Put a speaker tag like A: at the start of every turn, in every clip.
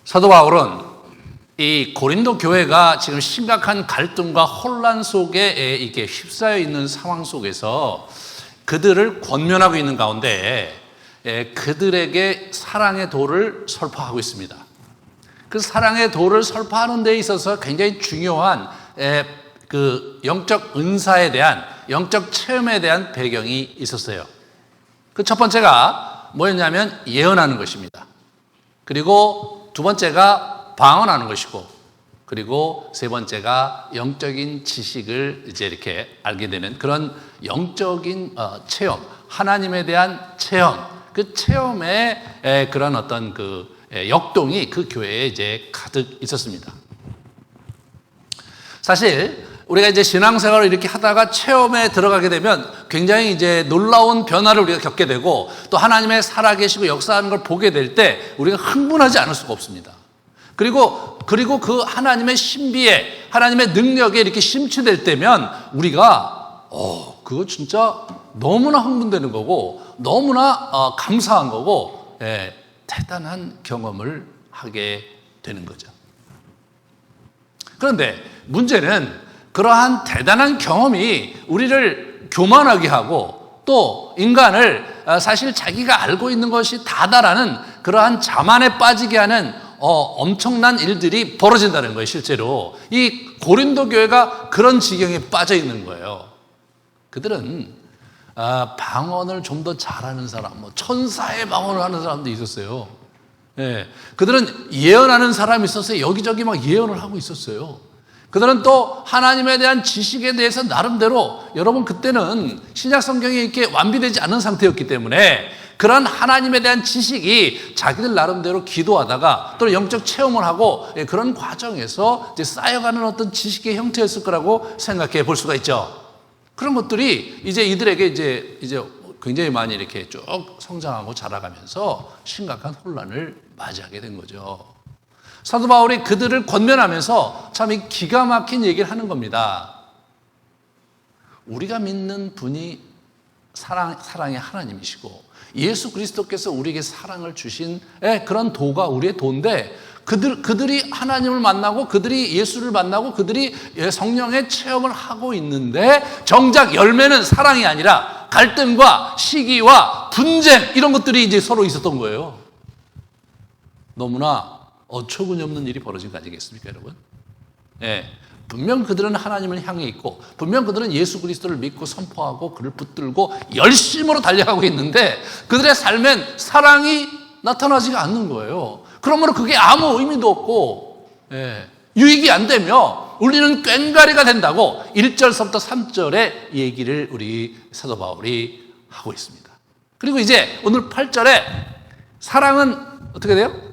A: 사도 바울은 이 고린도 교회가 지금 심각한 갈등과 혼란 속에 이게 휩싸여 있는 상황 속에서 그들을 권면하고 있는 가운데 그들에게 사랑의 도를 설파하고 있습니다. 그 사랑의 도를 설파하는 데 있어서 굉장히 중요한 그 영적 은사에 대한, 영적 체험에 대한 배경이 있었어요. 그 첫 번째가 뭐였냐면 예언하는 것입니다. 그리고 두 번째가 방언하는 것이고, 그리고 세 번째가 영적인 지식을 이제 이렇게 알게 되는 그런 영적인 체험, 하나님에 대한 체험, 그 체험의 그런 어떤 그 역동이 그 교회에 이제 가득 있었습니다. 사실 우리가 이제 신앙생활을 이렇게 하다가 체험에 들어가게 되면 굉장히 이제 놀라운 변화를 우리가 겪게 되고, 또 하나님의 살아계시고 역사하는 걸 보게 될 때 우리가 흥분하지 않을 수가 없습니다. 그리고 그 하나님의 신비에, 하나님의 능력에 이렇게 심취될 때면 우리가 그거 진짜 너무나 흥분되는 거고, 너무나 감사한 거고, 대단한 경험을 하게 되는 거죠. 그런데 문제는 그러한 대단한 경험이 우리를 교만하게 하고, 또 인간을 사실 자기가 알고 있는 것이 다다라는 그러한 자만에 빠지게 하는 엄청난 일들이 벌어진다는 거예요. 실제로 이 고린도 교회가 그런 지경에 빠져 있는 거예요. 그들은 방언을 좀 더 잘하는 사람, 천사의 방언을 하는 사람도 있었어요. 그들은 예언하는 사람이 있었어요. 여기저기 막 예언을 하고 있었어요. 그들은 또 하나님에 대한 지식에 대해서 나름대로, 여러분 그때는 신약 성경이 이렇게 완비되지 않은 상태였기 때문에 그런 하나님에 대한 지식이 자기들 나름대로 기도하다가 또 영적 체험을 하고 그런 과정에서 이제 쌓여가는 어떤 지식의 형태였을 거라고 생각해 볼 수가 있죠. 그런 것들이 이제 이들에게 이제 굉장히 많이 이렇게 쭉 성장하고 자라가면서 심각한 혼란을 맞이하게 된 거죠. 사도 바울이 그들을 권면하면서 참 이 기가 막힌 얘기를 하는 겁니다. 우리가 믿는 분이 사랑의 하나님이시고, 예수 그리스도께서 우리에게 사랑을 주신 그런 도가 우리의 도인데, 그들이 하나님을 만나고, 그들이 예수를 만나고, 그들이 성령의 체험을 하고 있는데 정작 열매는 사랑이 아니라 갈등과 시기와 분쟁, 이런 것들이 이제 서로 있었던 거예요. 너무나 어처구니 없는 일이 벌어진 거 아니겠습니까, 여러분? 분명 그들은 하나님을 향해 있고, 분명 그들은 예수 그리스도를 믿고 선포하고 그를 붙들고 열심으로 달려가고 있는데 그들의 삶엔 사랑이 나타나지가 않는 거예요. 그러므로 그게 아무 의미도 없고 유익이 안 되며 우리는 꽹과리가 된다고 1절서부터 3절의 얘기를 우리 사도 바울이 하고 있습니다. 그리고 이제 오늘 8절에 사랑은 어떻게 돼요?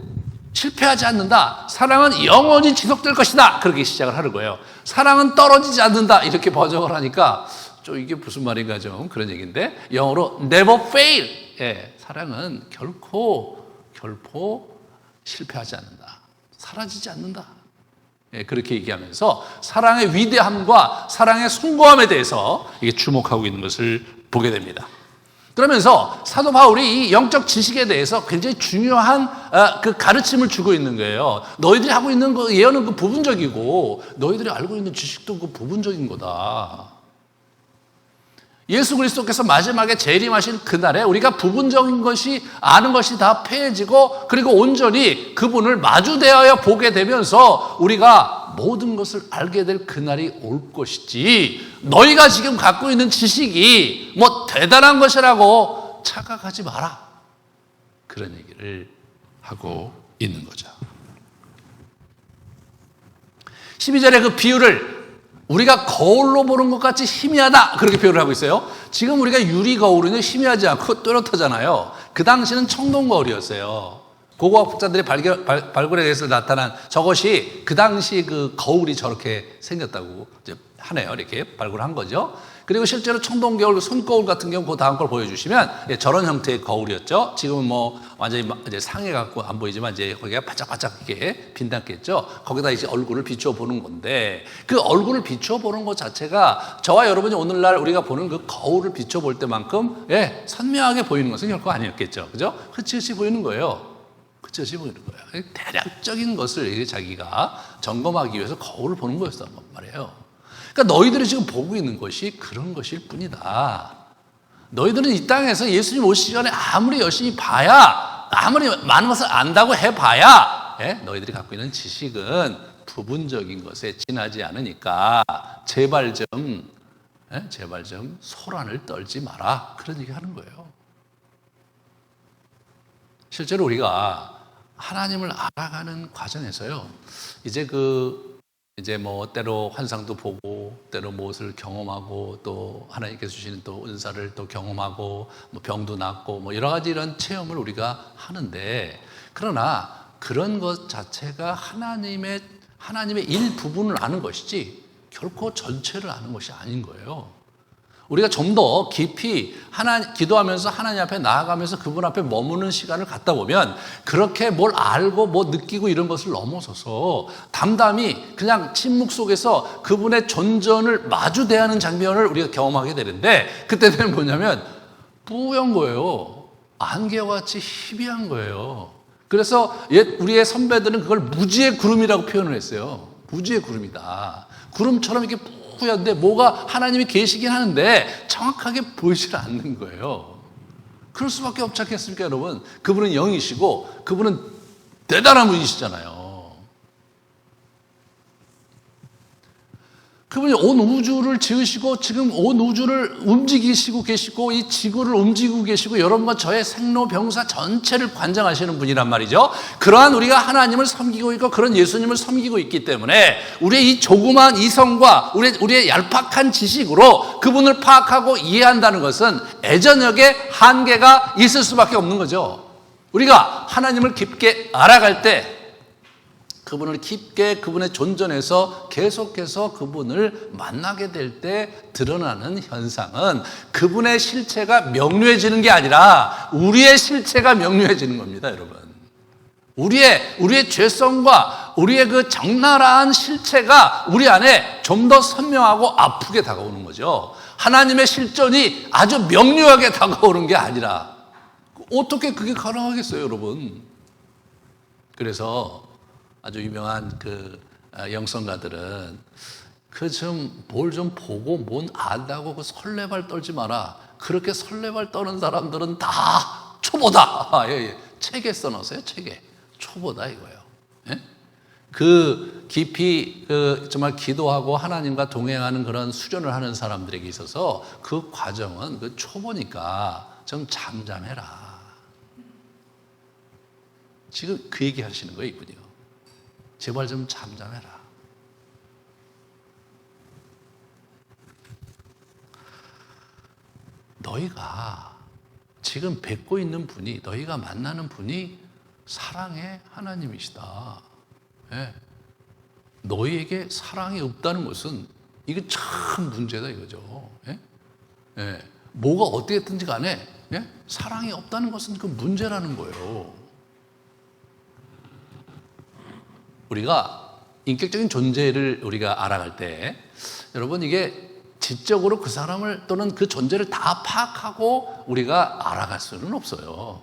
A: 실패하지 않는다. 사랑은 영원히 지속될 것이다. 그렇게 시작을 하는 거예요. 사랑은 떨어지지 않는다. 이렇게 번역을 하니까 좀 이게 무슨 말인가 좀 그런 얘기인데, 영어로 never fail. 사랑은 결코 실패하지 않는다. 사라지지 않는다. 그렇게 얘기하면서 사랑의 위대함과 사랑의 숭고함에 대해서 이게 주목하고 있는 것을 보게 됩니다. 그러면서 사도 바울이 이 영적 지식에 대해서 굉장히 중요한 그 가르침을 주고 있는 거예요. 너희들이 하고 있는 그 예언은 그 부분적이고, 너희들이 알고 있는 지식도 그 부분적인 거다. 예수 그리스도께서 마지막에 재림하신 그날에 우리가 부분적인 것이, 아는 것이 다 폐해지고, 그리고 온전히 그분을 마주대하여 보게 되면서 우리가 모든 것을 알게 될 그날이 올 것이지, 너희가 지금 갖고 있는 지식이 뭐 대단한 것이라고 착각하지 마라. 그런 얘기를 하고 있는 거죠. 12절에 그 비유를 우리가 거울로 보는 것 같이 희미하다, 그렇게 표현을 하고 있어요. 지금 우리가 유리 거울은 희미하지 않고 또렷하잖아요. 그 당시는 청동 거울이었어요. 고고학자들의 발굴에 의해서 나타난 저것이 그 당시 그 거울이 저렇게 생겼다고 이제 하네요. 이렇게 발굴한 거죠. 그리고 실제로 청동 거울, 손거울 같은 경우 그 다음 걸 보여주시면 저런 형태의 거울이었죠. 지금은 뭐 완전히 이제 상해갖고 안 보이지만 이제 거기가 바짝바짝 이렇게 빛났겠죠. 거기다 이제 얼굴을 비추어 보는 건데, 그 얼굴을 비추어 보는 것 자체가 저와 여러분이 오늘날 우리가 보는 그 거울을 비추어 볼 때만큼 선명하게 보이는 것은 결코 아니었겠죠. 그죠? 흐릿흐릿 보이는 거예요. 그쵸? 집어넣는 거예요. 대략적인 것을 자기가 점검하기 위해서 거울을 보는 거였단 말이에요. 그러니까 너희들이 지금 보고 있는 것이 그런 것일 뿐이다. 너희들은 이 땅에서 예수님 오시기 전에 아무리 열심히 봐야, 아무리 많은 것을 안다고 해봐야, 너희들이 갖고 있는 지식은 부분적인 것에 지나지 않으니까 제발 좀 소란을 떨지 마라. 그런 얘기 하는 거예요. 실제로 우리가 하나님을 알아가는 과정에서요, 이제 뭐 때로 환상도 보고 때로 무엇을 경험하고 또 하나님께서 주시는 또 은사를 또 경험하고 뭐 병도 낫고 뭐 여러 가지 이런 체험을 우리가 하는데, 그러나 그런 것 자체가 하나님의 일부분을 아는 것이지 결코 전체를 아는 것이 아닌 거예요. 우리가 좀 더 깊이 기도하면서 하나님 앞에 나아가면서 그분 앞에 머무는 시간을 갖다 보면 그렇게 뭘 알고 뭐 느끼고 이런 것을 넘어서서 담담히 그냥 침묵 속에서 그분의 존전을 마주 대하는 장면을 우리가 경험하게 되는데, 그때는 뭐냐면 뿌연 거예요. 안개와 같이 희비한 거예요. 그래서 우리의 선배들은 그걸 무지의 구름이라고 표현을 했어요. 무지의 구름이다. 구름처럼 이렇게 뿌연데 뭐가 하나님이 계시긴 하는데 정확하게 보이질 않는 거예요. 그럴 수밖에 없지 않겠습니까, 여러분? 그분은 영이시고 그분은 대단한 분이시잖아요. 그분이 온 우주를 지으시고 지금 온 우주를 움직이시고 계시고 이 지구를 움직이고 계시고 여러분과 저의 생로병사 전체를 관장하시는 분이란 말이죠. 그러한 우리가 하나님을 섬기고 있고 그런 예수님을 섬기고 있기 때문에 우리의 이 조그마한 이성과 우리의 얄팍한 지식으로 그분을 파악하고 이해한다는 것은 애저녁에 한계가 있을 수밖에 없는 거죠. 우리가 하나님을 깊게 알아갈 때 그분을 깊게 그분의 존전에서 계속해서 그분을 만나게 될 때 드러나는 현상은 그분의 실체가 명료해지는 게 아니라 우리의 실체가 명료해지는 겁니다, 여러분. 우리의 죄성과 우리의 그 적나라한 실체가 우리 안에 좀 더 선명하고 아프게 다가오는 거죠. 하나님의 실존이 아주 명료하게 다가오는 게 아니라 어떻게 그게 가능하겠어요, 여러분? 그래서 아주 유명한 영성가들은 뭘 좀 보고 뭔 안다고 그 설레발 떨지 마라. 그렇게 설레발 떠는 사람들은 다 초보다. 책에 써놓으세요, 책에. 초보다 이거예요. 예? 그 깊이 정말 기도하고 하나님과 동행하는 그런 수련을 하는 사람들에게 있어서 그 과정은 그 초보니까 좀 잠잠해라. 지금 그 얘기 하시는 거예요, 이분이요. 제발 좀 잠잠해라. 너희가 지금 뵙고 있는 분이, 너희가 만나는 분이 사랑의 하나님이시다. 예. 너희에게 사랑이 없다는 것은 이게 참 문제다 이거죠. 예? 예. 뭐가 어떻게 됐든지 간에 사랑이 없다는 것은 그 문제라는 거예요. 우리가 인격적인 존재를 우리가 알아갈 때 여러분 이게 지적으로 그 사람을 또는 그 존재를 다 파악하고 우리가 알아갈 수는 없어요.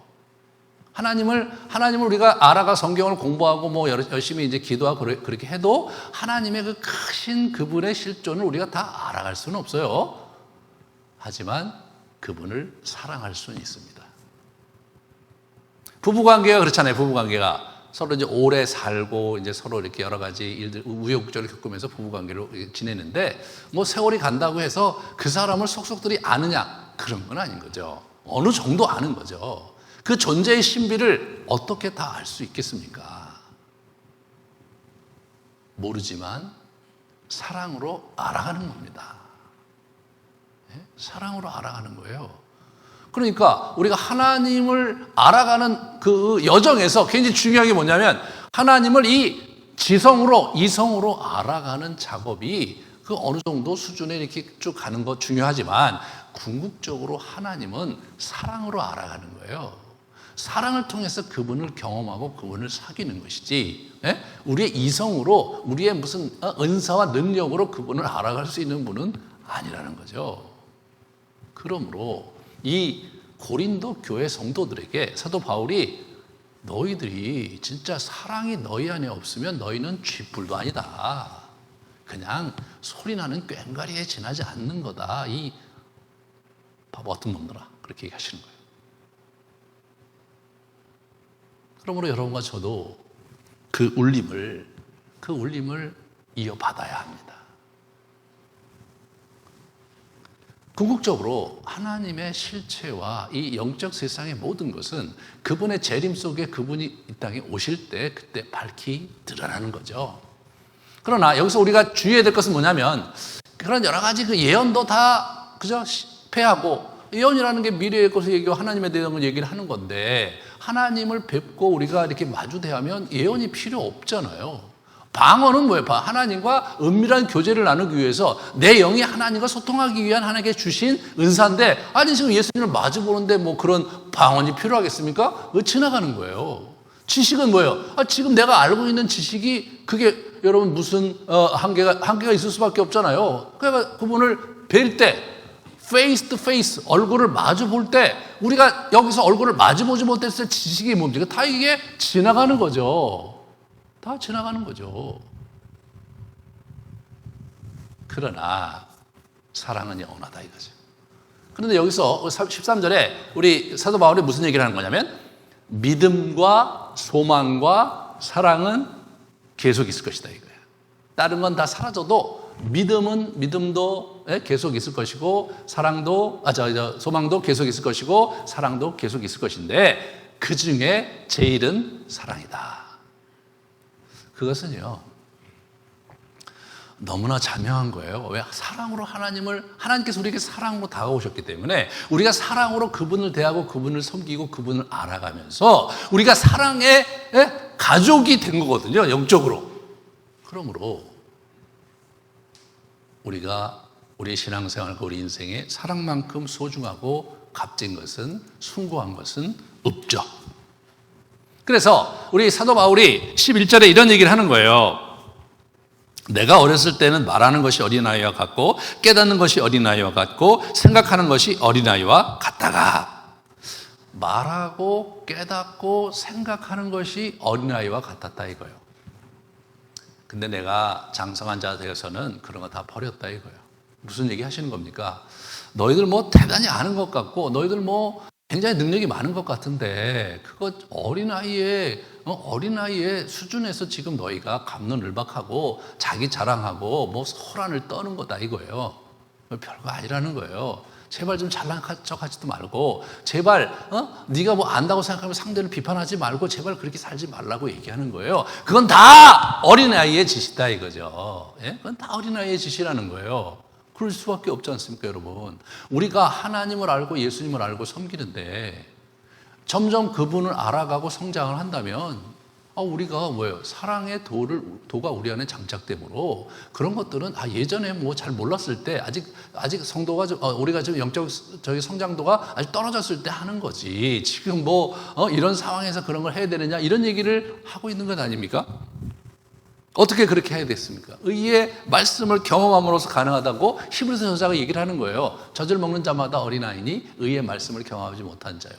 A: 하나님을 우리가 알아가 성경을 공부하고 뭐 열심히 이제 기도하고 그렇게 해도 하나님의 그 크신 그분의 실존을 우리가 다 알아갈 수는 없어요. 하지만 그분을 사랑할 수는 있습니다. 부부관계가 그렇잖아요. 부부관계가 서로 이제 오래 살고 이제 서로 이렇게 여러 가지 일들 우여곡절을 겪으면서 부부관계로 지내는데 뭐 세월이 간다고 해서 그 사람을 속속들이 아느냐 그런 건 아닌 거죠. 어느 정도 아는 거죠. 그 존재의 신비를 어떻게 다 알 수 있겠습니까? 모르지만 사랑으로 알아가는 겁니다. 사랑으로 알아가는 거예요. 그러니까 우리가 하나님을 알아가는 그 여정에서 굉장히 중요한 게 뭐냐면 하나님을 이 지성으로 이성으로 알아가는 작업이 그 어느 정도 수준에 이렇게 쭉 가는 거 중요하지만 궁극적으로 하나님은 사랑으로 알아가는 거예요. 사랑을 통해서 그분을 경험하고 그분을 사귀는 것이지 우리의 이성으로 우리의 무슨 은사와 능력으로 그분을 알아갈 수 있는 분은 아니라는 거죠. 그러므로 이 고린도 교회 성도들에게 사도 바울이 너희들이 진짜 사랑이 너희 안에 없으면 너희는 쥐뿔도 아니다. 그냥 소리나는 꽹과리에 지나지 않는 거다. 이 바보 같은 놈들아. 그렇게 얘기하시는 거예요. 그러므로 여러분과 저도 그 울림을 이어받아야 합니다. 궁극적으로 하나님의 실체와 이 영적 세상의 모든 것은 그분의 재림 속에 그분이 이 땅에 오실 때 그때 밝히 드러나는 거죠. 그러나 여기서 우리가 주의해야 될 것은 뭐냐면 그런 여러 가지 그 예언도 다 그저 패하고 예언이라는 게 미래의 것을 얘기하고 하나님에 대한 걸 얘기를 하는 건데 하나님을 뵙고 우리가 이렇게 마주 대하면 예언이 필요 없잖아요. 방언은 뭐예요? 하나님과 은밀한 교제를 나누기 위해서 내 영이 하나님과 소통하기 위한 하나님께 주신 은사인데 아니 지금 예수님을 마주 보는데 뭐 그런 방언이 필요하겠습니까? 지나가는 거예요. 지식은 뭐예요? 지금 내가 알고 있는 지식이 그게 여러분 무슨 한계가 있을 수밖에 없잖아요. 그러니까 그분을 뵐 때 face to face 얼굴을 마주 볼 때 우리가 여기서 얼굴을 마주 보지 못했을 때 지식이 뭡니까? 다 이게 지나가는 거죠. 다 지나가는 거죠. 그러나 사랑은 영원하다 이거죠. 그런데 여기서 13절에 우리 사도 바울이 무슨 얘기를 하는 거냐면 믿음과 소망과 사랑은 계속 있을 것이다 이거예요. 다른 건 다 사라져도 믿음도 계속 있을 것이고 소망도 계속 있을 것이고 사랑도 계속 있을 것인데 그 중에 제일은 사랑이다. 그것은요 너무나 자명한 거예요. 왜? 사랑으로 하나님께서 우리에게 사랑으로 다가오셨기 때문에 우리가 사랑으로 그분을 대하고 그분을 섬기고 그분을 알아가면서 우리가 사랑의 가족이 된 거거든요, 영적으로. 그러므로 우리가 우리 신앙생활과 우리 인생에 사랑만큼 소중하고 값진 것은, 숭고한 것은 없죠. 그래서 우리 사도 바울이 11절에 이런 얘기를 하는 거예요. 내가 어렸을 때는 말하는 것이 어린아이와 같고 깨닫는 것이 어린아이와 같고 생각하는 것이 어린아이와 같다가 말하고 깨닫고 생각하는 것이 어린아이와 같았다 이거예요. 근데 내가 장성한 자 되어서는 그런 거 다 버렸다 이거예요. 무슨 얘기 하시는 겁니까? 너희들 뭐 대단히 아는 것 같고 너희들 뭐 굉장히 능력이 많은 것 같은데 그거 어린아이의 수준에서 지금 너희가 갑론을박하고 자기 자랑하고 뭐 소란을 떠는 거다 이거예요. 별거 아니라는 거예요. 제발 좀 잘난 척하지도 말고 제발 네가 뭐 안다고 생각하면 상대를 비판하지 말고 제발 그렇게 살지 말라고 얘기하는 거예요. 그건 다 어린아이의 짓이다 이거죠. 예? 그건 다 어린아이의 짓이라는 거예요. 그럴 수밖에 없지 않습니까, 여러분? 우리가 하나님을 알고 예수님을 알고 섬기는데 점점 그분을 알아가고 성장을 한다면 우리가 뭐예요? 사랑의 도가 우리 안에 장착되므로 그런 것들은 예전에 뭐 잘 몰랐을 때 아직 성도가 우리가 지금 영적 성장도가 아직 떨어졌을 때 하는 거지. 지금 뭐 이런 상황에서 그런 걸 해야 되느냐 이런 얘기를 하고 있는 것 아닙니까? 어떻게 그렇게 해야 됐습니까? 의의 말씀을 경험함으로써 가능하다고 히브리서 저자가 얘기를 하는 거예요. 젖을 먹는 자마다 어린아이니 의의 말씀을 경험하지 못한 자요.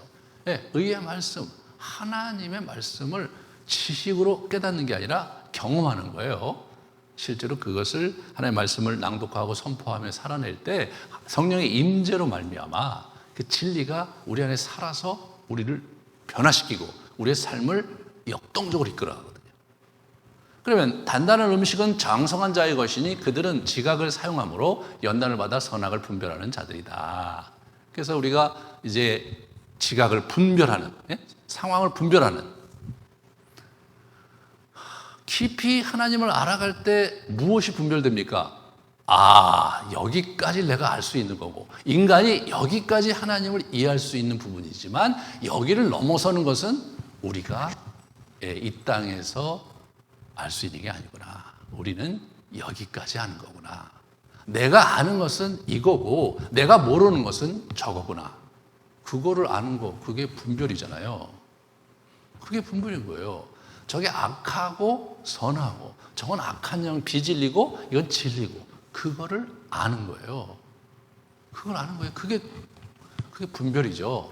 A: 네, 의의 말씀, 하나님의 말씀을 지식으로 깨닫는 게 아니라 경험하는 거예요. 실제로 그것을 하나님의 말씀을 낭독하고 선포하며 살아낼 때 성령의 임재로 말미암아 그 진리가 우리 안에 살아서 우리를 변화시키고 우리의 삶을 역동적으로 이끌어가거든요. 그러면 단단한 음식은 장성한 자의 것이니 그들은 지각을 사용함으로 연단을 받아 선악을 분별하는 자들이다. 그래서 우리가 이제 지각을 분별하는, 상황을 분별하는, 깊이 하나님을 알아갈 때 무엇이 분별됩니까? 여기까지 내가 알 수 있는 거고 인간이 여기까지 하나님을 이해할 수 있는 부분이지만 여기를 넘어서는 것은 우리가 이 땅에서 알 수 있는 게 아니구나. 우리는 여기까지 아는 거구나. 내가 아는 것은 이거고 내가 모르는 것은 저거구나. 그거를 아는 거, 그게 분별이잖아요. 그게 분별인 거예요. 저게 악하고 선하고 저건 악한 영 비진리고 이건 진리고 그거를 아는 거예요. 그걸 아는 거예요. 그게 분별이죠.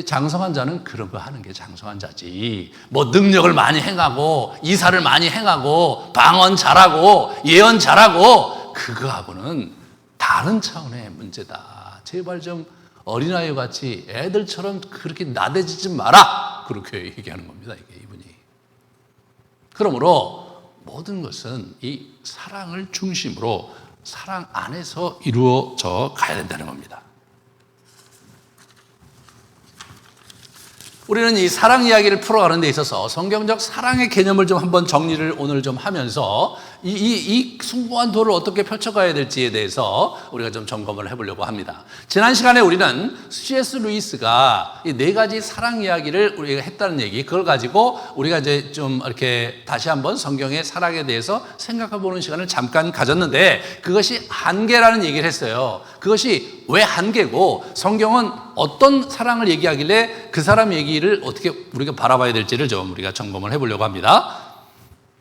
A: 장성한 자는 그런 거 하는 게 장성한 자지. 뭐 능력을 많이 행하고 이사를 많이 행하고 방언 잘하고 예언 잘하고 그거하고는 다른 차원의 문제다. 제발 좀 어린아이 같이 애들처럼 그렇게 나대지지 마라. 그렇게 얘기하는 겁니다. 이분이. 그러므로 모든 것은 이 사랑을 중심으로 사랑 안에서 이루어져 가야 된다는 겁니다. 우리는 이 사랑 이야기를 풀어가는 데 있어서 성경적 사랑의 개념을 좀 한번 정리를 오늘 좀 하면서 이 숭고한 도를 어떻게 펼쳐가야 될지에 대해서 우리가 좀 점검을 해보려고 합니다. 지난 시간에 우리는 C.S. 루이스가 이 네 가지 사랑 이야기를 우리가 했다는 얘기, 그걸 가지고 우리가 이제 좀 이렇게 다시 한번 성경의 사랑에 대해서 생각해보는 시간을 잠깐 가졌는데 그것이 한계라는 얘기를 했어요. 그것이 왜 한계고 성경은 어떤 사랑을 얘기하길래 그 사람 얘기를 어떻게 우리가 바라봐야 될지를 좀 우리가 점검을 해보려고 합니다.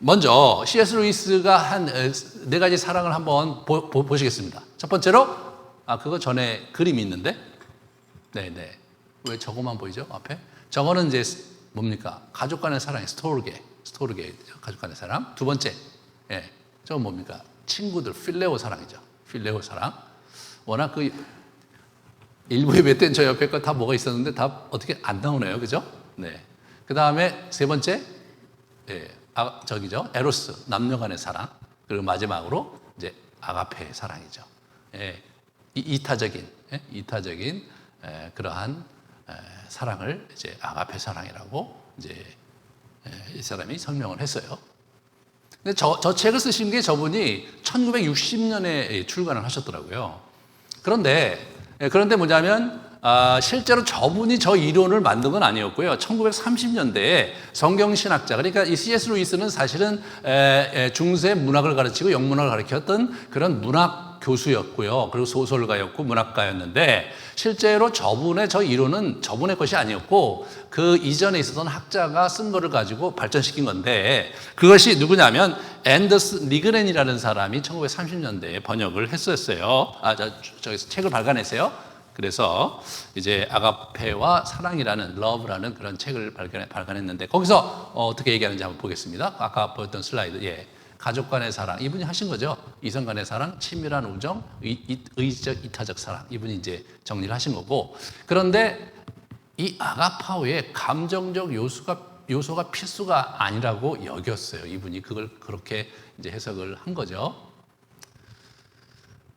A: 먼저 C.S. 루이스가 한 네 가지 사랑을 한번 보시겠습니다. 첫 번째로 그거 전에 그림이 있는데 네네 왜 저거만 보이죠 앞에? 저거는 이제 뭡니까? 가족 간의 사랑의 스토르게 가족 간의 사랑. 두 번째 저건 뭡니까? 친구들 필레오 사랑이죠. 필레오 사랑. 워낙 그 일부 예배 때는 저 옆에 거 다 뭐가 있었는데 다 어떻게 안 나오네요. 그죠? 네. 그 다음에 세 번째, 저기죠. 에로스, 남녀 간의 사랑. 그리고 마지막으로 이제 아가페의 사랑이죠. 이타적인 그러한 사랑을 이제 아가페 사랑이라고 이제 이 사람이 설명을 했어요. 근데 저 책을 쓰신 게 저분이 1960년에 출간을 하셨더라고요. 그런데 뭐냐면 실제로 저분이 저 이론을 만든 건 아니었고요. 1930년대에 성경신학자, 그러니까 이 C.S. 루이스는 사실은 중세 문학을 가르치고 영문학을 가르쳤던 그런 문학 교수였고요. 그리고 소설가였고 문학가였는데 실제로 저분의 저 이론은 저분의 것이 아니었고 그 이전에 있었던 학자가 쓴 거를 가지고 발전시킨 건데 그것이 누구냐면 앤더스 니그렌이라는 사람이 1930년대에 번역을 했었어요. 저기서 책을 발간했어요. 그래서 이제 아가페와 사랑이라는 러브라는 그런 책을 발간했는데 거기서 어떻게 얘기하는지 한번 보겠습니다. 아까 보였던 슬라이드. 가족 간의 사랑, 이분이 하신 거죠. 이성 간의 사랑, 친밀한 우정, 의지적 이타적 사랑, 이분이 이제 정리를 하신 거고. 그런데 이 아가파오의 감정적 요소가 필수가 아니라고 여겼어요. 이분이 그걸 그렇게 이제 해석을 한 거죠.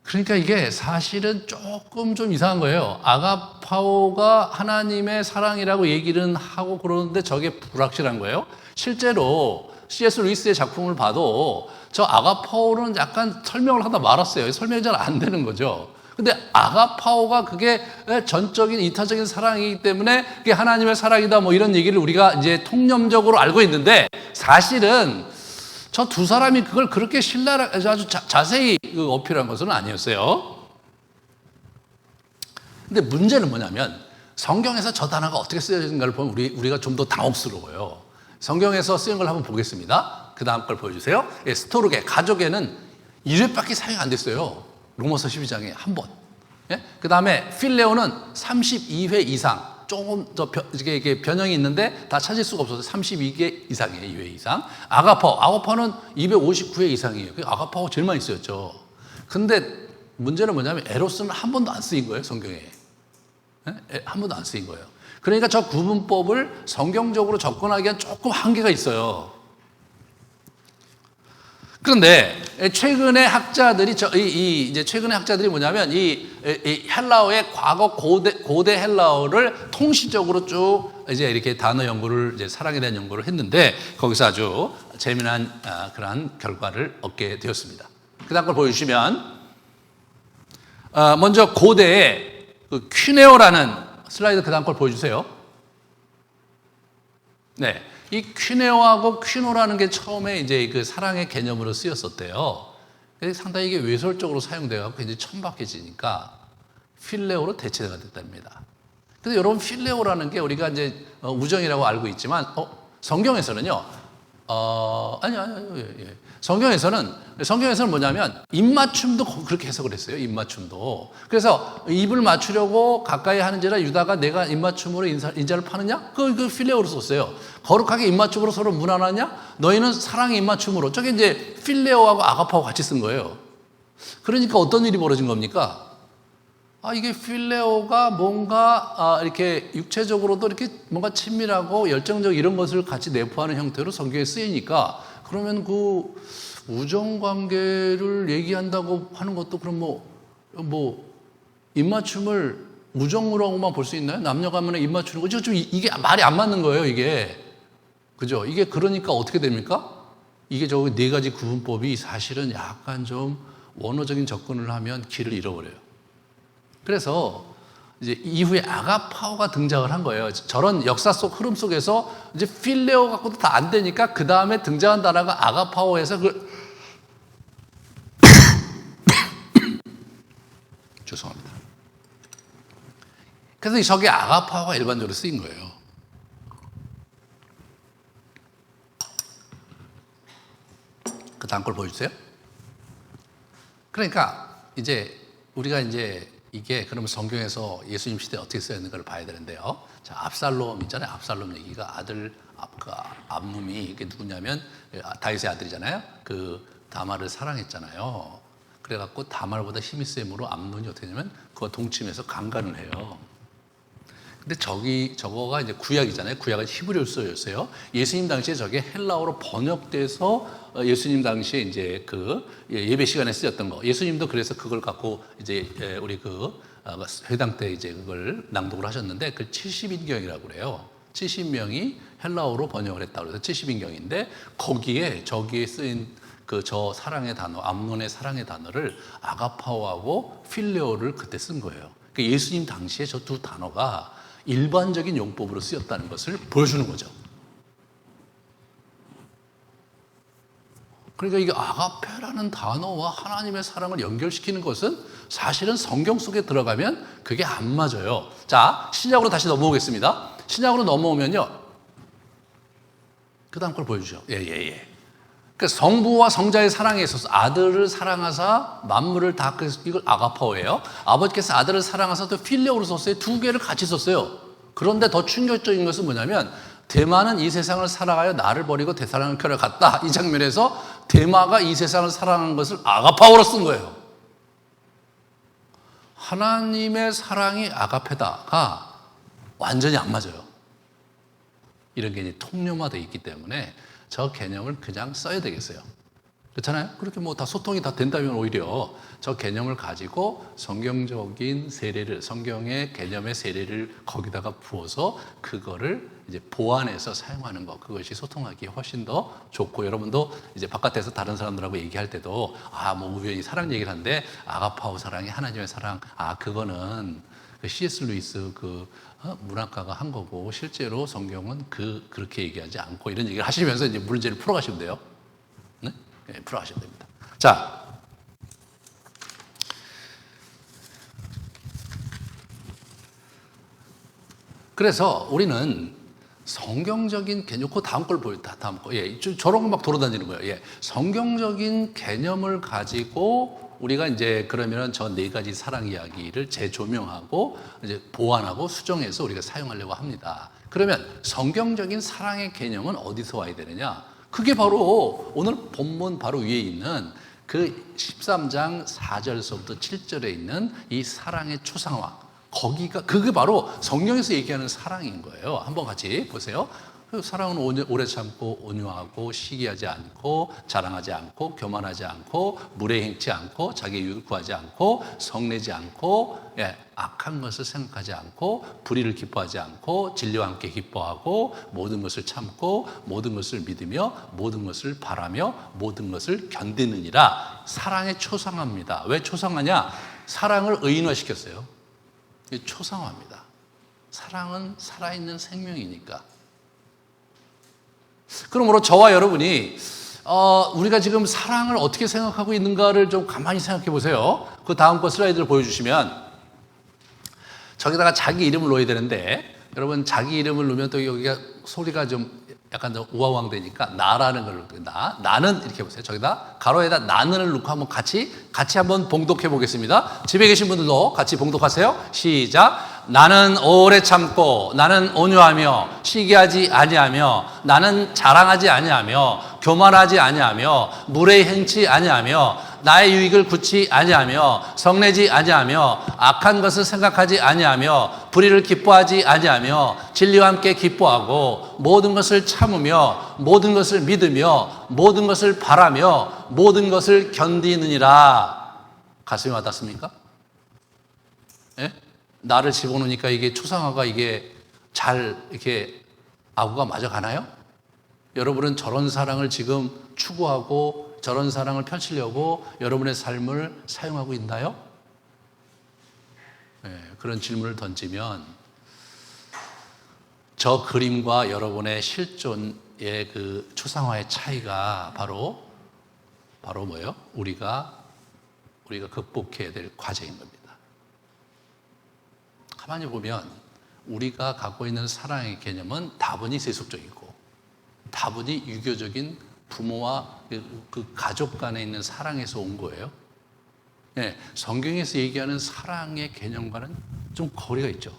A: 그러니까 이게 사실은 조금 좀 이상한 거예요. 아가파오가 하나님의 사랑이라고 얘기는 하고 그러는데 저게 불확실한 거예요. 실제로 C.S. 루이스의 작품을 봐도 저 아가파오는 약간 설명을 하다 말았어요. 설명이 잘 안 되는 거죠. 근데 아가파오가 그게 전적인 이타적인 사랑이기 때문에 그게 하나님의 사랑이다 뭐 이런 얘기를 우리가 이제 통념적으로 알고 있는데 사실은 저 두 사람이 그걸 그렇게 아주 자세히 어필한 것은 아니었어요. 근데 문제는 뭐냐면 성경에서 저 단어가 어떻게 쓰여진가를 보면 우리가 좀 더 당혹스러워요. 성경에서 쓰인 걸 한번 보겠습니다. 그 다음 걸 보여주세요. 스토르게, 가족에는 1회밖에 사용이 안 됐어요. 로마서 12장에 한 번. 그 다음에 필레오는 32회 이상. 조금 더 이게 변형이 있는데 다 찾을 수가 없어서 32개 이상이에요. 2회 이상. 아가파오는 259회 이상이에요. 아가파오 제일 많이 쓰였죠. 근데 문제는 뭐냐면 에로스는 한 번도 안 쓰인 거예요. 성경에. 한 번도 안 쓰인 거예요. 그러니까 저 구분법을 성경적으로 접근하기엔 조금 한계가 있어요. 그런데 최근의 학자들이 뭐냐면 이 헬라어의 과거 고대 헬라어를 통시적으로 쭉 이제 이렇게 단어 연구를 이제 사랑에 대한 연구를 했는데 거기서 아주 재미난 그러한 결과를 얻게 되었습니다. 그다음 걸 보여주시면 먼저 고대의 그 퀴네오라는 슬라이드 그다음 걸 보여주세요. 네. 이 퀴네오하고 퀴노라는 게 처음에 이제 그 사랑의 개념으로 쓰였었대요. 상당히 이게 외설적으로 사용돼갖고 이제 천박해지니까 필레오로 대체가 됐답니다. 근데 여러분 필레오라는 게 우리가 이제 우정이라고 알고 있지만 성경에서는요 아니요. 예. 성경에서는 뭐냐면, 입맞춤도 그렇게 해석을 했어요. 입맞춤도. 그래서 입을 맞추려고 가까이 하는지라 유다가 내가 입맞춤으로 인자를 파느냐? 그 필레오로 썼어요. 거룩하게 입맞춤으로 서로 무난하냐? 너희는 사랑의 입맞춤으로. 저게 이제 필레오하고 아가파하고 같이 쓴 거예요. 그러니까 어떤 일이 벌어진 겁니까? 이게 필레오가 뭔가 이렇게 육체적으로도 이렇게 뭔가 친밀하고 열정적 이런 것을 같이 내포하는 형태로 성경에 쓰이니까, 그러면 그 우정 관계를 얘기한다고 하는 것도 그럼 입맞춤을 우정으로만 볼 수 있나요? 남녀 간만에 입맞추는 거 좀 이게 말이 안 맞는 거예요, 이게. 그죠? 이게 그러니까 어떻게 됩니까? 이게 저 네 가지 구분법이 사실은 약간 좀 원어적인 접근을 하면 길을 잃어버려요. 그래서 이제 이후에 아가파오가 등장을 한 거예요. 저런 역사 속 흐름 속에서 이제 필레오 갖고도 다 안 되니까 그 다음에 등장한 단어가 아가파오에서 죄송합니다. 그래서 저게 아가파오가 일반적으로 쓰인 거예요. 그 다음 걸 보여주세요. 그러니까 이제 우리가 이제 이게 그러면 성경에서 예수님 시대에 어떻게 쓰였는가를 봐야 되는데요. 자, 압살롬 있잖아요. 압살롬 얘기가 아들 암놈이 이게 누구냐면 다윗의 아들이잖아요. 그 다말을 사랑했잖아요. 그래갖고 다말보다 힘이 세므로 암논이 어떻게 되냐면 그거 동침해서 강간을 해요. 근데 저거가 이제 구약이잖아요. 구약은 히브리어로 쓰여졌어요. 예수님 당시에 저게 헬라어로 번역돼서 예수님 당시에 이제 그 예배 시간에 쓰였던 거. 예수님도 그래서 그걸 갖고 이제 우리 그 회당 때 이제 그걸 낭독을 하셨는데 그 70인경이라고 그래요. 70명이 헬라어로 번역을 했다고 그래서 70인경인데 저기에 쓰인 저 사랑의 단어, 암논의 사랑의 단어를 아가파오하고 필레오를 그때 쓴 거예요. 그러니까 예수님 당시에 저 두 단어가 일반적인 용법으로 쓰였다는 것을 보여주는 거죠. 그러니까 이게 아가페라는 단어와 하나님의 사랑을 연결시키는 것은 사실은 성경 속에 들어가면 그게 안 맞아요. 자, 신약으로 다시 넘어오겠습니다. 신약으로 넘어오면요. 그 다음 걸 보여주죠. 예. 그러니까 성부와 성자의 사랑에 있어서 아들을 사랑하사 만물을 다, 이걸 아가파오예요. 아버지께서 아들을 사랑하사 또 필레오로 썼어요. 두 개를 같이 썼어요. 그런데 더 충격적인 것은 뭐냐면 데마는 이 세상을 사랑하여 나를 버리고 데살로니가를 갔다. 이 장면에서 데마가 이 세상을 사랑한 것을 아가파오로 쓴 거예요. 하나님의 사랑이 아가페다가 완전히 안 맞아요. 이런 게 이제 통념화되어 있기 때문에 저 개념을 그냥 써야 되겠어요. 그렇잖아요? 그렇게 다 소통이 다 된다면 오히려 저 개념을 가지고 성경적인 세례를, 성경의 개념의 세례를 거기다가 부어서 그거를 이제 보완해서 사용하는 것, 그것이 소통하기에 훨씬 더 좋고, 여러분도 이제 바깥에서 다른 사람들하고 얘기할 때도 우연히 사랑 얘기를 하는데 아가파오 사랑이 하나님의 사랑, 그거는 그 C.S. 루이스 문학가가 한 거고 실제로 성경은 그렇게 얘기하지 않고, 이런 얘기를 하시면서 이제 문제를 풀어가시면 돼요. 네? 네, 풀어가시면 됩니다. 자, 그래서 우리는 성경적인 개념, 그 다음 걸 다음 거. 저런 거 막 돌아다니는 거예요. 성경적인 개념을 가지고 우리가 이제 그러면은 저 네 가지 사랑 이야기를 재조명하고 이제 보완하고 수정해서 우리가 사용하려고 합니다. 그러면 성경적인 사랑의 개념은 어디서 와야 되느냐? 그게 바로 오늘 본문 바로 위에 있는 그 13장 4절서부터 7절에 있는 이 사랑의 초상화. 그게 바로 성경에서 얘기하는 사랑인 거예요. 한번 같이 보세요. 사랑은 오래 참고 온유하고 시기하지 않고 자랑하지 않고 교만하지 않고 무례행치 않고 자기 유익을 구하지 않고 성내지 않고 악한 것을 생각하지 않고 불의를 기뻐하지 않고 진리와 함께 기뻐하고 모든 것을 참고 모든 것을 믿으며 모든 것을 바라며 모든 것을 견디느니라. 사랑의 초상화입니다. 왜 초상화냐? 사랑을 의인화시켰어요. 초상화입니다. 사랑은 살아있는 생명이니까. 그러므로 저와 여러분이 우리가 지금 사랑을 어떻게 생각하고 있는가를 좀 가만히 생각해 보세요. 그 다음 거 슬라이드를 보여주시면 저기다가 자기 이름을 넣어야 되는데, 여러분 자기 이름을 넣으면 또 여기가 소리가 좀 약간 더 우왕우왕되니까 나라는 걸 넣고 나는 이렇게 보세요. 저기다 가로에다 나는을 넣고 한번 같이 한번 봉독해 보겠습니다. 집에 계신 분들도 같이 봉독하세요. 시작. 나는 오래 참고 나는 온유하며 시기하지 아니하며 나는 자랑하지 아니하며 교만하지 아니하며 무례히 행치 아니하며 나의 유익을 굳이 아니하며 성내지 아니하며 악한 것을 생각하지 아니하며 불의를 기뻐하지 아니하며 진리와 함께 기뻐하고 모든 것을 참으며 모든 것을 믿으며 모든 것을 바라며 모든 것을 견디느니라. 가슴이 와닿습니까? 예? 나를 집어넣으니까 이게 초상화가 이게 잘 이렇게 아구가 맞아가나요? 여러분은 저런 사랑을 지금 추구하고 저런 사랑을 펼치려고 여러분의 삶을 사용하고 있나요? 네, 그런 질문을 던지면 저 그림과 여러분의 실존의 그 초상화의 차이가 바로 뭐예요? 우리가 극복해야 될 과제인 겁니다. 가만히 보면 우리가 갖고 있는 사랑의 개념은 다분히 세속적이고 다분히 유교적인 부모와 그 가족 간에 있는 사랑에서 온 거예요. 네, 성경에서 얘기하는 사랑의 개념과는 좀 거리가 있죠.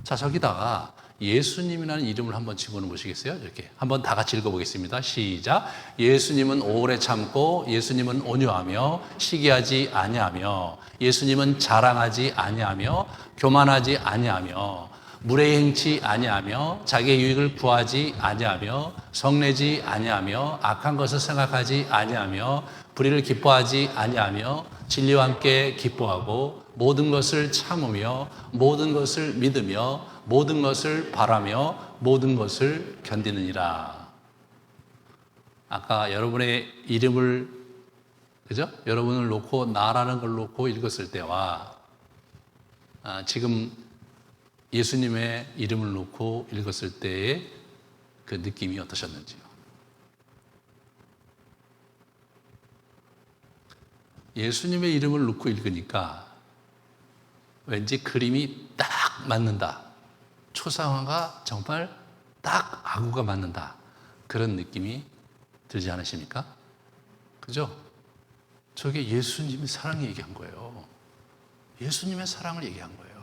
A: 자, 저기다가 예수님이라는 이름을 한번 집어넣어 보시겠어요? 이렇게 한번 다 같이 읽어보겠습니다. 시작. 예수님은 오래 참고 예수님은 온유하며 시기하지 아니하며 예수님은 자랑하지 아니하며 교만하지 아니하며 무례히 행치 아니하며 자기의 유익을 구하지 아니하며 성내지 아니하며 악한 것을 생각하지 아니하며 불의를 기뻐하지 아니하며 진리와 함께 기뻐하고 모든 것을 참으며 모든 것을 믿으며 모든 것을 바라며 모든 것을 견디느니라. 아까 여러분의 이름을 그죠? 여러분을 놓고 나라는 걸 놓고 읽었을 때와 지금 예수님의 이름을 놓고 읽었을 때의 그 느낌이 어떠셨는지요? 예수님의 이름을 놓고 읽으니까 왠지 그림이 딱 맞는다. 초상화가 정말 딱 아구가 맞는다. 그런 느낌이 들지 않으십니까? 그죠? 저게 예수님의 사랑을 얘기한 거예요. 예수님의 사랑을 얘기한 거예요.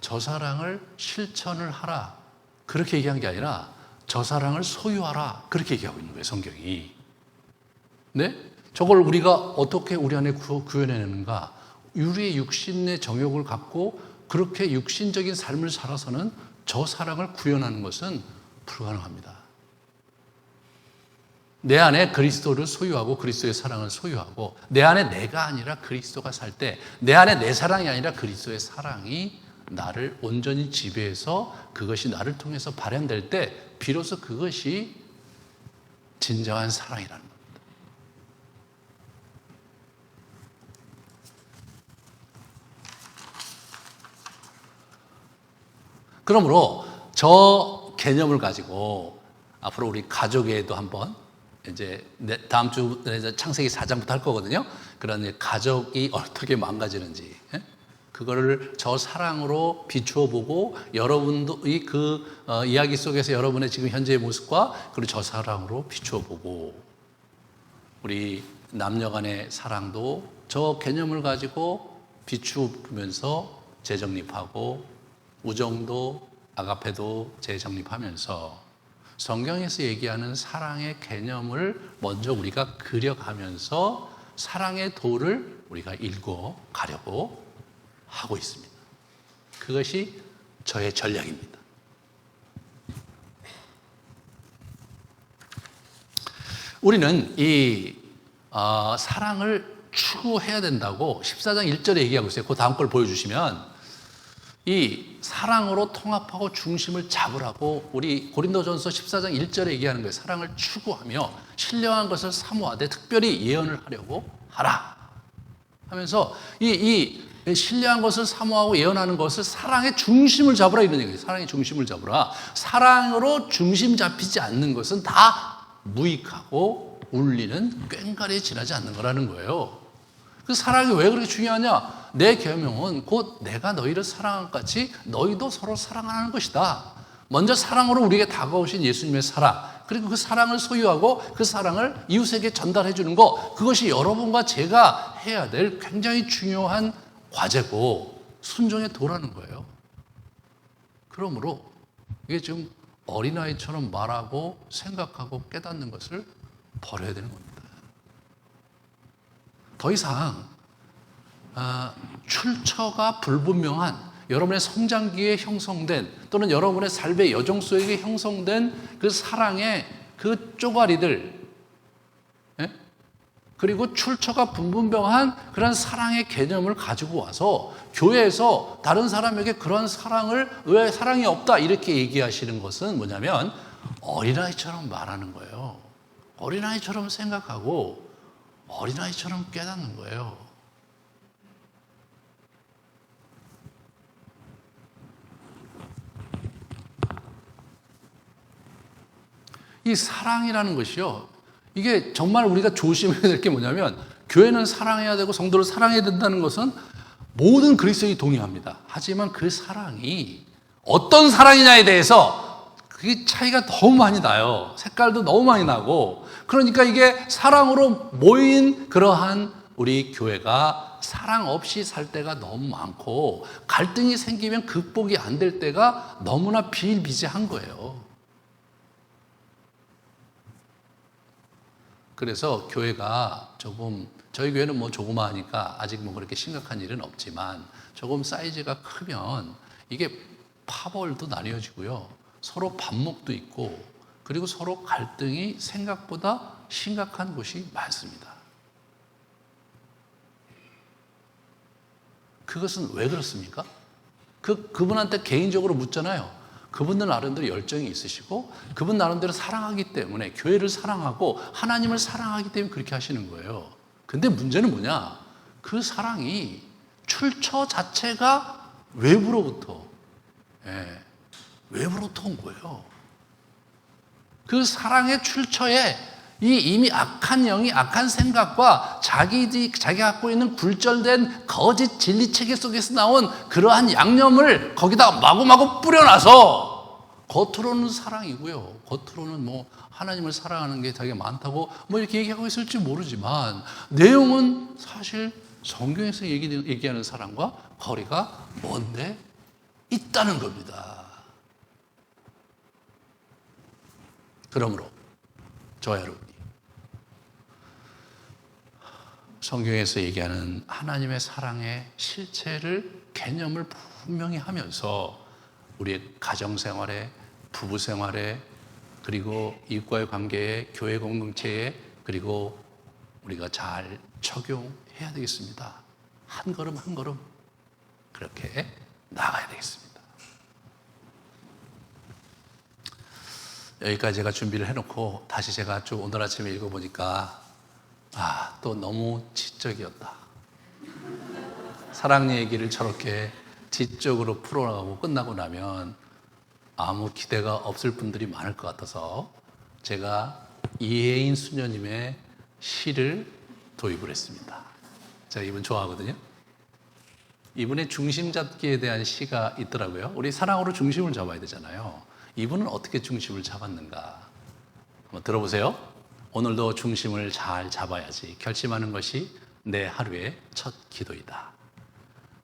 A: 저 사랑을 실천을 하라. 그렇게 얘기한 게 아니라 저 사랑을 소유하라. 그렇게 얘기하고 있는 거예요, 성경이. 네? 저걸 우리가 어떻게 우리 안에 구현해내는가? 우리의 육신의 정욕을 갖고 그렇게 육신적인 삶을 살아서는 저 사랑을 구현하는 것은 불가능합니다. 내 안에 그리스도를 소유하고 그리스도의 사랑을 소유하고 내 안에 내가 아니라 그리스도가 살 때 내 안에 내 사랑이 아니라 그리스도의 사랑이 나를 온전히 지배해서 그것이 나를 통해서 발현될 때 비로소 그것이 진정한 사랑이라는 겁니다. 그러므로 저 개념을 가지고 앞으로 우리 가족에도 한번 이제 다음 주에 창세기 4장부터 할 거거든요. 그런 가족이 어떻게 망가지는지 그거를 저 사랑으로 비추어 보고 여러분도 그 이야기 속에서 여러분의 지금 현재의 모습과 그리고 저 사랑으로 비추어 보고 우리 남녀 간의 사랑도 저 개념을 가지고 비추면서 재정립하고 우정도 아가페도 재정립하면서 성경에서 얘기하는 사랑의 개념을 먼저 우리가 그려가면서 사랑의 도를 우리가 읽어 가려고 하고 있습니다. 그것이 저의 전략입니다. 우리는 이 사랑을 추구해야 된다고 14장 1절에 얘기하고 있어요. 그 다음 걸 보여주시면 이 사랑으로 통합하고 중심을 잡으라고 우리 고린도전서 14장 1절에 얘기하는 거예요. 사랑을 추구하며 신령한 것을 사모하되 특별히 예언을 하려고 하라 하면서 이 신령한 것을 사모하고 예언하는 것을 사랑의 중심을 잡으라 이런 얘기예요. 사랑의 중심을 잡으라. 사랑으로 중심 잡히지 않는 것은 다 무익하고 울리는 꽹과리에 지나지 않는 거라는 거예요. 그 사랑이 왜 그렇게 중요하냐? 내 계명은 곧 내가 너희를 사랑한 것 같이 너희도 서로 사랑하는 것이다. 먼저 사랑으로 우리에게 다가오신 예수님의 사랑, 그리고 그 사랑을 소유하고 그 사랑을 이웃에게 전달해 주는 것, 그것이 여러분과 제가 해야 될 굉장히 중요한 과제고 순종의 도라는 거예요. 그러므로 이게 지금 어린아이처럼 말하고 생각하고 깨닫는 것을 버려야 되는 겁니다. 더 이상 출처가 불분명한 여러분의 성장기에 형성된 또는 여러분의 삶의 여정 속에 형성된 그 사랑의 그 쪼가리들, 그리고 출처가 불분명한 그런 사랑의 개념을 가지고 와서 교회에서 다른 사람에게 그런 사랑을 왜 사랑이 없다 이렇게 얘기하시는 것은 뭐냐면 어린아이처럼 말하는 거예요. 어린아이처럼 생각하고 어린아이처럼 깨닫는 거예요. 이 사랑이라는 것이요, 이게 정말 우리가 조심해야 될 게 뭐냐면 교회는 사랑해야 되고 성도를 사랑해야 된다는 것은 모든 그리스도인이 동의합니다. 하지만 그 사랑이 어떤 사랑이냐에 대해서 그게 차이가 너무 많이 나요. 색깔도 너무 많이 나고, 그러니까 이게 사랑으로 모인 그러한 우리 교회가 사랑 없이 살 때가 너무 많고 갈등이 생기면 극복이 안 될 때가 너무나 비일비재한 거예요. 그래서 교회가 조금, 저희 교회는 뭐 조그마하니까 아직 뭐 그렇게 심각한 일은 없지만 조금 사이즈가 크면 이게 파벌도 나뉘어지고요, 서로 반목도 있고, 그리고 서로 갈등이 생각보다 심각한 곳이 많습니다. 그것은 왜 그렇습니까? 그분한테 개인적으로 묻잖아요. 그분들 나름대로 열정이 있으시고 그분 나름대로 사랑하기 때문에, 교회를 사랑하고 하나님을 사랑하기 때문에 그렇게 하시는 거예요. 근데 문제는 뭐냐? 그 사랑이 출처 자체가 외부로부터 온 거예요. 그 사랑의 출처에 이 이미 악한 영이, 악한 생각과 자기가 갖고 있는 굴절된 거짓 진리 체계 속에서 나온 그러한 양념을 거기다 마구마구 뿌려놔서 겉으로는 사랑이고요, 겉으로는 뭐 하나님을 사랑하는 게 되게 많다고 뭐 이렇게 얘기하고 있을지 모르지만 내용은 사실 성경에서 얘기하는 사랑과 거리가 먼데 있다는 겁니다. 그러므로 저와 여러분이 성경에서 얘기하는 하나님의 사랑의 실체를, 개념을 분명히 하면서 우리의 가정생활에, 부부생활에, 그리고 이웃과의 관계에, 교회 공동체에, 그리고 우리가 잘 적용해야 되겠습니다. 한 걸음 한 걸음 그렇게 나가야 되겠습니다. 여기까지 제가 준비를 해놓고 다시 제가 쭉 오늘 아침에 읽어보니까 또 너무 지적이었다. 사랑 얘기를 저렇게 지적으로 풀어나가고 끝나고 나면 아무 기대가 없을 분들이 많을 것 같아서 제가 이혜인 수녀님의 시를 도입을 했습니다. 제가 이분 좋아하거든요. 이분의 중심 잡기에 대한 시가 있더라고요. 우리 사랑으로 중심을 잡아야 되잖아요. 이분은 어떻게 중심을 잡았는가? 한번 들어보세요. 오늘도 중심을 잘 잡아야지 결심하는 것이 내 하루의 첫 기도이다.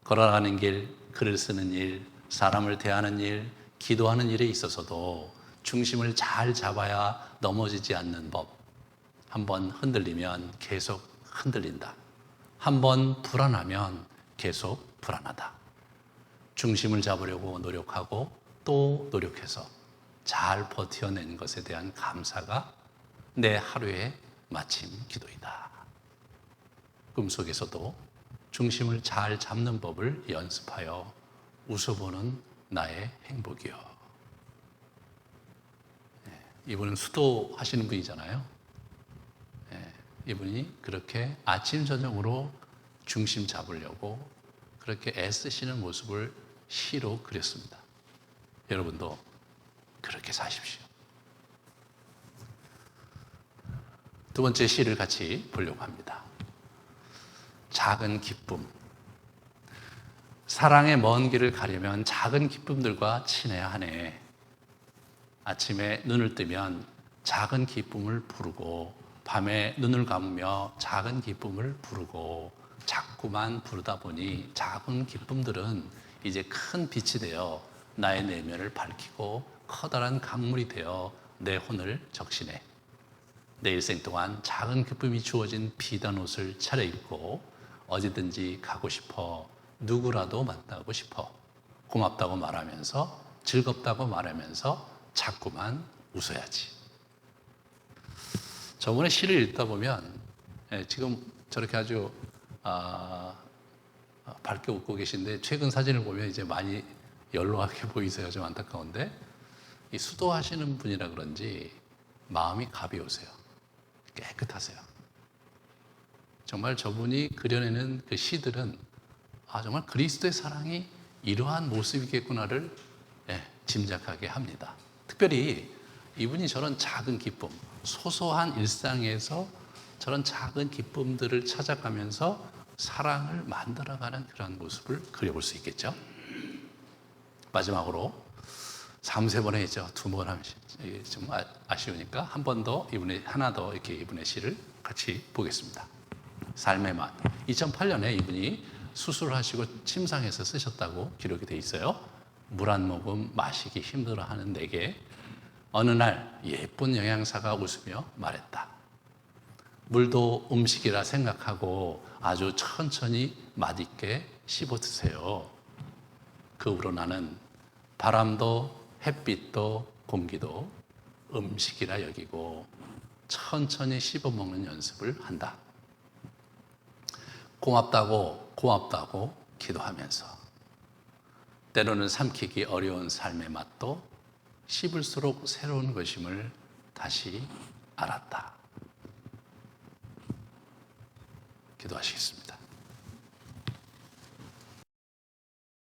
A: 걸어가는 길, 글을 쓰는 일, 사람을 대하는 일, 기도하는 일에 있어서도 중심을 잘 잡아야 넘어지지 않는 법. 한번 흔들리면 계속 흔들린다. 한번 불안하면 계속 불안하다. 중심을 잡으려고 노력하고 또 노력해서 잘 버텨낸 것에 대한 감사가 내 하루의 마침 기도이다. 꿈속에서도 중심을 잘 잡는 법을 연습하여 웃어보는 나의 행복이요. 이분은 수도하시는 분이잖아요. 이분이 그렇게 아침 저녁으로 중심 잡으려고 그렇게 애쓰시는 모습을 시로 그렸습니다. 여러분도 그렇게 사십시오. 두 번째 시를 같이 보려고 합니다. 작은 기쁨. 사랑의 먼 길을 가려면 작은 기쁨들과 친해야 하네. 아침에 눈을 뜨면 작은 기쁨을 부르고 밤에 눈을 감으며 작은 기쁨을 부르고 자꾸만 부르다 보니 작은 기쁨들은 이제 큰 빛이 되어 나의 내면을 밝히고 커다란 강물이 되어 내 혼을 적시네. 내 일생 동안 작은 기쁨이 주어진 비단 옷을 차려입고 어디든지 가고 싶어. 누구라도 만나고 싶어. 고맙다고 말하면서 즐겁다고 말하면서 자꾸만 웃어야지. 저번에 시를 읽다 보면 지금 저렇게 아주 밝게 웃고 계신데 최근 사진을 보면 이제 많이 연로하게 보이세요. 좀 안타까운데 이 수도하시는 분이라 그런지 마음이 가벼우세요. 깨끗하세요. 정말 저분이 그려내는 그 시들은 정말 그리스도의 사랑이 이러한 모습이겠구나를 짐작하게 합니다. 특별히 이분이 저런 작은 기쁨, 소소한 일상에서 저런 작은 기쁨들을 찾아가면서 사랑을 만들어가는 그런 모습을 그려볼 수 있겠죠. 마지막으로 3-4번 했죠. 2번 하면 좀 아쉬우니까 한 번 더 하나 더 이렇게 이분의 시를 같이 보겠습니다. 삶의 맛. 2008년에 이분이 수술하시고 침상에서 쓰셨다고 기록이 돼 있어요. 물 한 모금 마시기 힘들어하는 내게 어느 날 예쁜 영양사가 웃으며 말했다. 물도 음식이라 생각하고 아주 천천히 맛있게 씹어 드세요. 그 후로 나는 바람도 햇빛도 공기도 음식이라 여기고 천천히 씹어 먹는 연습을 한다. 고맙다고 기도하면서 때로는 삼키기 어려운 삶의 맛도 씹을수록 새로운 것임을 다시 알았다. 기도하시겠습니다.